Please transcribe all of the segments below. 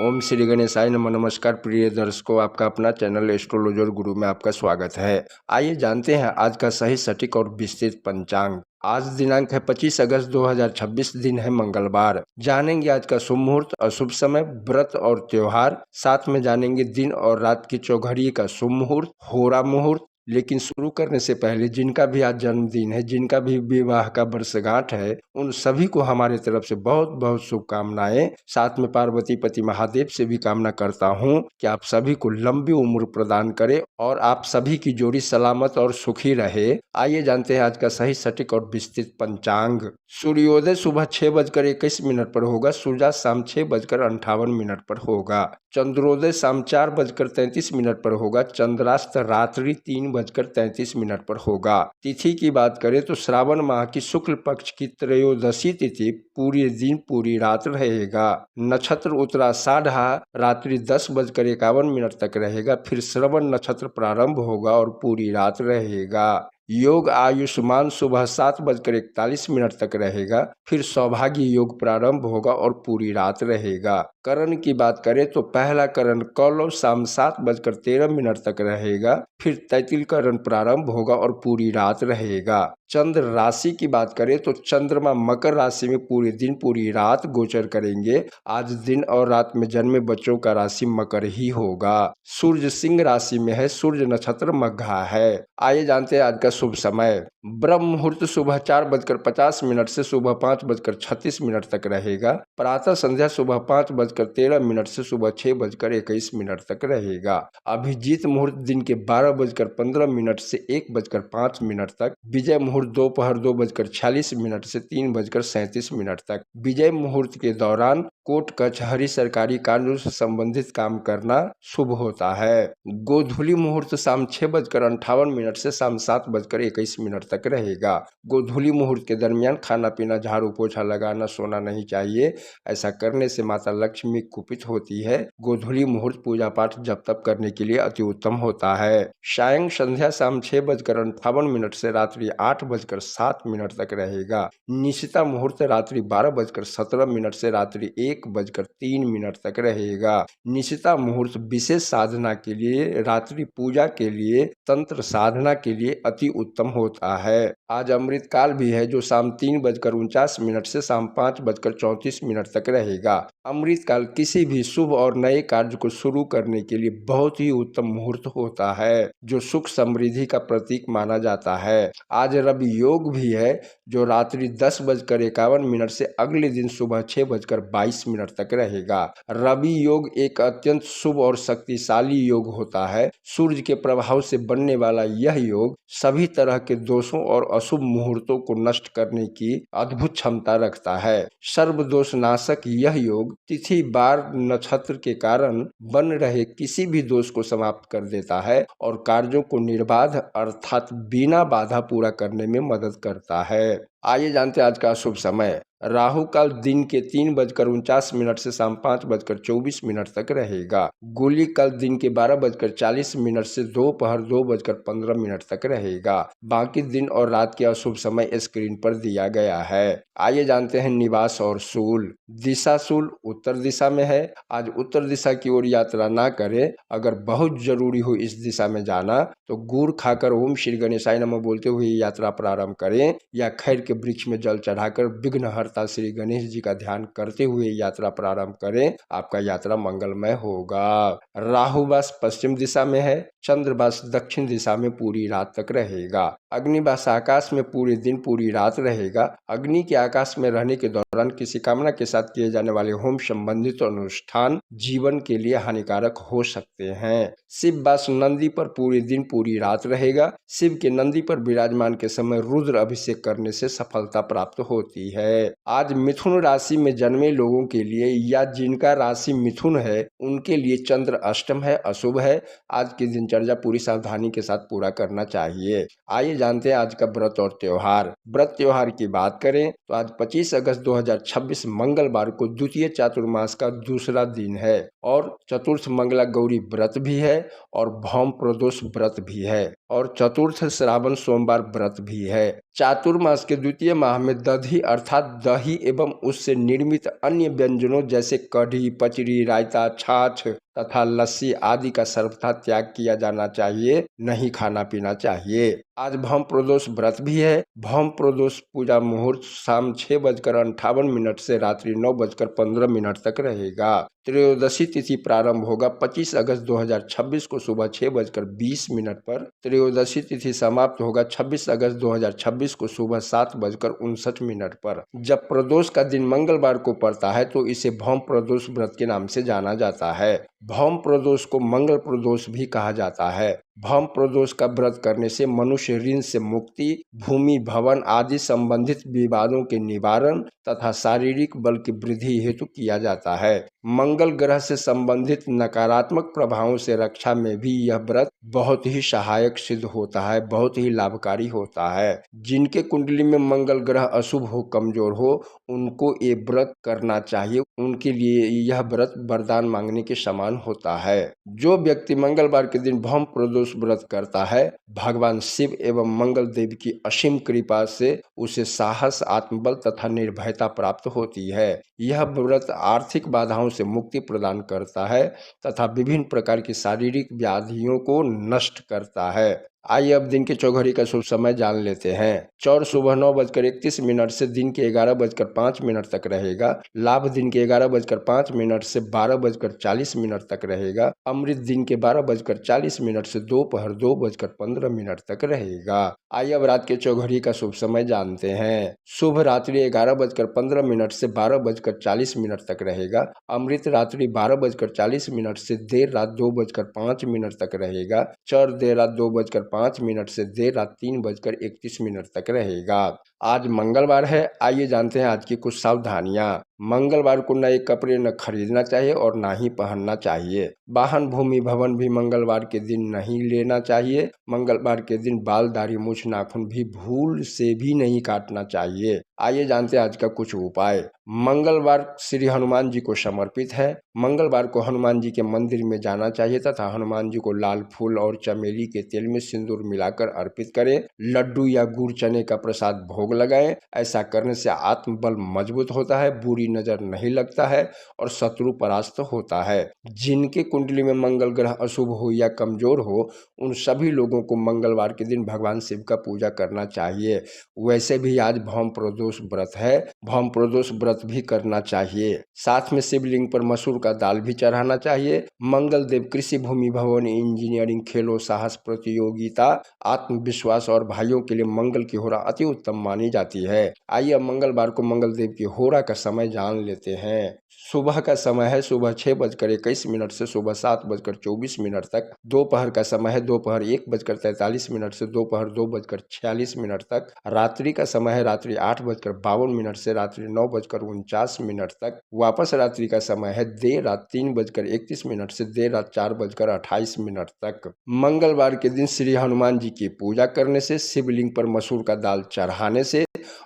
ओम श्री गणेशाय नमः। नमस्कार प्रिय दर्शकों, आपका अपना चैनल एस्ट्रोलॉजर गुरु में आपका स्वागत है। आइए जानते हैं आज का सही सटीक और विस्तृत पंचांग। आज दिनांक है 25 अगस्त 2026, दिन है मंगलवार। जानेंगे आज का शुभ मुहूर्त, अशुभ समय, व्रत और त्योहार। साथ में जानेंगे दिन और रात की चौघड़िए का शुभ मुहूर्त, होरा मुहूर्त। लेकिन शुरू करने से पहले जिनका भी आज जन्मदिन है, जिनका भी विवाह का वर्षगांठ है, उन सभी को हमारे तरफ से बहुत बहुत शुभकामनाएं। साथ में पार्वती पति महादेव से भी कामना करता हूं कि आप सभी को लंबी उम्र प्रदान करे और आप सभी की जोड़ी सलामत और सुखी रहे। आइए जानते हैं आज का सही सटीक और विस्तृत पंचांग। सूर्योदय सुबह 6:21 पर होगा। सूर्यास्त शाम 6:58 पर होगा। चंद्रोदय शाम 4:33 पर होगा। चंद्रास्त रात्रि 3:33 पर होगा। तिथि की बात करें तो श्रावण माह की शुक्ल पक्ष की त्रयोदशी तिथि पूरी दिन पूरी रात रहेगा। नक्षत्र उत्तराषाढ़ा रात्रि 10:51 तक रहेगा। फिर श्रवण नक्षत्र प्रारंभ होगा और पूरी रात रहेगा। योग आयुष्मान सुबह 7:41 तक रहेगा। फिर सौभाग्य योग प्रारंभ होगा और पूरी रात रहेगा। करण की बात करें तो पहला करण कौलव शाम 7:13 तक रहेगा। फिर तैतिल करण प्रारंभ होगा और पूरी रात रहेगा। चंद्र राशि की बात करें तो चंद्रमा मकर राशि में पूरे दिन पूरी रात गोचर करेंगे। आज दिन और रात में जन्मे बच्चों का राशि मकर ही होगा। सूर्य सिंह राशि में है। सूर्य नक्षत्र मघा है। आइए जानते हैं आज का शुभ समय। ब्रह्म मुहूर्त सुबह 4:50 से सुबह 5:36 तक रहेगा। प्रातः संध्या सुबह 5:13 से सुबह 6:21 तक रहेगा। अभिजीत मुहूर्त दिन के 12:15 से 1:05 तक। विजय मुहूर्त दोपहर 2:46 से 3:37 तक। विजय मुहूर्त के दौरान कोर्ट कचहरी सरकारी कार्यों से संबंधित काम करना शुभ होता है। गोधूली मुहूर्त शाम 6:58 से शाम 7:21 तक रहेगा। गोधूली मुहूर्त के दरमियान खाना पीना, झाड़ू पोछा लगाना, सोना नहीं चाहिए। ऐसा करने से माता लक्ष्मी कुपित होती है। गोधूली मुहूर्त पूजा पाठ जप तप करने के लिए अति उत्तम होता है। सायं संध्या शाम 6:58 से रात्रि 8:07 तक रहेगा। निशिता मुहूर्त रात्रि 12:17 से रात्रि 1:03 तक रहेगा। निशिता मुहूर्त विशेष साधना के लिए, रात्रि पूजा के लिए, तंत्र साधना के लिए अति उत्तम होता है। आज अमृत काल भी है जो शाम 3:49 से शाम 5:34 तक रहेगा। अमृत काल किसी भी शुभ और नए कार्य को शुरू करने के लिए बहुत ही उत्तम मुहूर्त होता है, जो सुख समृद्धि का प्रतीक माना जाता है। आज रवि योग भी है जो रात्रि 10:51 से अगले दिन सुबह 6:22 तक रहेगा। रवि योग एक अत्यंत शुभ और शक्तिशाली योग होता है। सूर्य के प्रभाव से बनने वाला यह योग सभी तरह के दोषों और अशुभ मुहूर्तों को नष्ट करने की अद्भुत क्षमता रखता है। सर्व दोष नाशक यह योग तिथि बार नक्षत्र के कारण बन रहे किसी भी दोष को समाप्त कर देता है और कार्यों को निर्बाध अर्थात बिना बाधा पूरा करने में मदद करता है। आइए जानते हैं आज का शुभ समय। राहु काल दिन के 3:49 से शाम 5:24 तक रहेगा। गुली काल दिन के 12:40 से दोपहर 2:15 तक रहेगा। बाकी दिन और रात के अशुभ समय स्क्रीन पर दिया गया है। आइए जानते हैं निवास और शूल। दिशा शूल उत्तर दिशा में है। आज उत्तर दिशा की ओर यात्रा ना करें। अगर बहुत जरूरी हो इस दिशा में जाना तो गुड़ खाकर ओम श्री गणेशाय नमः बोलते हुए यात्रा प्रारंभ करें, या खैर के वृक्ष में जल चढ़ाकर विघ्नहर्ता श्री गणेश जी का ध्यान करते हुए यात्रा प्रारंभ करें। आपका यात्रा मंगलमय होगा। राहुवास पश्चिम दिशा में है। चंद्रवास दक्षिण दिशा में पूरी रात तक रहेगा। अग्निवास आकाश में पूरे दिन पूरी रात रहेगा। अग्नि के आकाश में रहने के दौरान किसी कामना के साथ किए जाने वाले होम संबंधित अनुष्ठान जीवन के लिए हानिकारक हो सकते हैं। शिववास नंदी पर पूरे दिन पूरी रात रहेगा। शिव के नंदी पर विराजमान के समय रुद्र अभिषेक करने से सफलता प्राप्त होती है। आज मिथुन राशि में जन्मे लोगों के लिए या जिनका राशि मिथुन है उनके लिए चंद्र अष्टम है, अशुभ है। आज की दिनचर्या पूरी सावधानी के साथ पूरा करना चाहिए। आइए जानते हैं आज का व्रत और त्योहार। व्रत त्योहार की बात करें तो आज 25 अगस्त 2026 मंगलवार को द्वितीय चातुर्मास का दूसरा दिन है और चतुर्थ मंगला गौरी व्रत भी है और भौम प्रदोष व्रत भी है। और चतुर्थ श्रावण सोमवार व्रत भी है। चातुर्मास के द्वितीय माह में दधी अर्थात दही एवं उससे निर्मित अन्य व्यंजनों जैसे कढ़ी, पचड़ी, रायता, छाछ तथा लस्सी आदि का सर्वथा त्याग किया जाना चाहिए, नहीं खाना पीना चाहिए। आज भौम प्रदोष व्रत भी है। भौम प्रदोष पूजा मुहूर्त शाम 6:58 से रात्रि 9:15 तक रहेगा। त्रयोदशी तिथि प्रारंभ होगा 25 अगस्त 2026 को सुबह 6:20 पर। त्रयोदशी तिथि समाप्त होगा 26 अगस्त 2026 को सुबह 7:59 पर। जब प्रदोष का दिन मंगलवार को पड़ता है तो इसे भौम प्रदोष व्रत के नाम से जाना जाता है। भौम प्रदोष को मंगल प्रदोष भी कहा जाता है। भौम प्रदोष का व्रत करने से मनुष्य ऋण से मुक्ति, भूमि, भवन आदि संबंधित विवादों के निवारण तथा शारीरिक बल की वृद्धि हेतु किया जाता है। मंगल ग्रह से संबंधित नकारात्मक प्रभावों से रक्षा में भी यह व्रत बहुत ही सहायक सिद्ध होता है, बहुत ही लाभकारी होता है। जिनके कुंडली में मंगल ग्रह अशुभ हो, कमजोर हो, उनको ये व्रत करना चाहिए। उनके लिए यह व्रत वरदान मांगने के समान होता है। जो व्यक्ति मंगलवार के दिन भौम प्रदोष व्रत करता है, भगवान शिव एवं मंगल देव की असीम कृपा से उसे साहस, आत्मबल तथा निर्भयता प्राप्त होती है। यह व्रत आर्थिक बाधाओं से मुक्ति प्रदान करता है तथा विभिन्न प्रकार की शारीरिक व्याधियों को नष्ट करता है। आइए अब दिन के चौघड़ी का शुभ समय जान लेते हैं। चौर सुबह 9:31 से दिन के 11:05 तक रहेगा। लाभ दिन के 11:05 से 12:40 तक रहेगा। अमृत दिन के 12:40 से दोपहर 2:15 तक रहेगा। आइए अब रात के चौघड़ी का शुभ समय जानते हैं। शुभ रात्रि 11:15 से 12:40 तक रहेगा। अमृत रात्रि 12:40 से देर रात 2:05 तक रहेगा। चौर देर रात 2:05 से देर रात 3:31 तक रहेगा। आज मंगलवार है। आइए जानते हैं आज की कुछ सावधानियां। मंगलवार को नए कपड़े न खरीदना चाहिए और ना ही पहनना चाहिए। वाहन, भूमि, भवन भी मंगलवार के दिन नहीं लेना चाहिए। मंगलवार के दिन बाल, दाढ़ी, मूछ, नाखून भी भूल से भी नहीं काटना चाहिए। आइए जानते हैं आज का कुछ उपाय। मंगलवार श्री हनुमान जी को समर्पित है। मंगलवार को हनुमान जी के मंदिर में जाना चाहिए तथा हनुमान जी को लाल फूल और चमेली के तेल में सिंदूर मिलाकर अर्पित करें। लड्डू या गुड़ चने का प्रसाद भोग लगाएं। ऐसा करने से आत्मबल मजबूत होता है, बुरी नजर नहीं लगता है और शत्रु परास्त होता है। जिनके कुंडली में मंगल ग्रह अशुभ हो या कमजोर हो, उन सभी लोगों को मंगलवार के दिन भगवान शिव का पूजा करना चाहिए। वैसे भी आज भौम प्रदोष व्रत है, भौम प्रदोष व्रत भी करना चाहिए। साथ में शिवलिंग पर मसूर का दाल भी चढ़ाना चाहिए। मंगल देव कृषि, भूमि, भवन, इंजीनियरिंग, खेलों, साहस, प्रतियोगिता, आत्मविश्वास और भाइयों के लिए मंगल की होरा अति उत्तम मानी जाती है। आइए अब मंगलवार को मंगल देव की होरा का समय जान लेते हैं। सुबह का समय है सुबह 6:21 से सुबह 7:24 तक। दोपहर का समय है दोपहर 1:43 से दोपहर 2:46 तक। रात्रि का समय है रात्रि 8:52 से रात्रि 9:49 तक। वापस रात्रि का समय है देर रात 3:31 से देर रात 4:28 तक। मंगलवार के दिन श्री हनुमान जी की पूजा करने से, शिवलिंग पर मसूर का दाल चढ़ाने से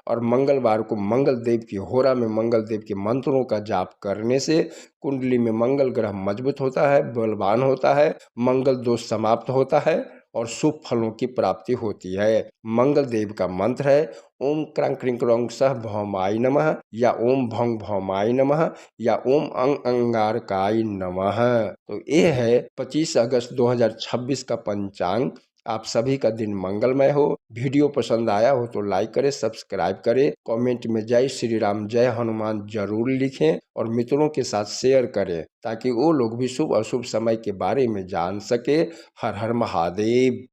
और मंगलवार को मंगल देव की होरा में मंगल देव के मंत्रों का जाप करने से कुंडली में मंगल ग्रह मजबूत होता है, बलवान होता है, मंगल दोष समाप्त होता है और शुभ फलों की प्राप्ति होती है। मंगल देव का मंत्र है ओम क्रांग क्रिंग क्रोंग सह भौमाय नमः या ओम भंग भौमाय नमः या ओम अंग अंगारकाय नमः। तो ये है 25 अगस्त 2026 का पंचांग। आप सभी का दिन मंगलमय हो। वीडियो पसंद आया हो तो लाइक करें, सब्सक्राइब करें, कमेंट में जय श्री राम, जय हनुमान जरूर लिखें और मित्रों के साथ शेयर करें ताकि वो लोग भी शुभ अशुभ समय के बारे में जान सके। हर हर महादेव।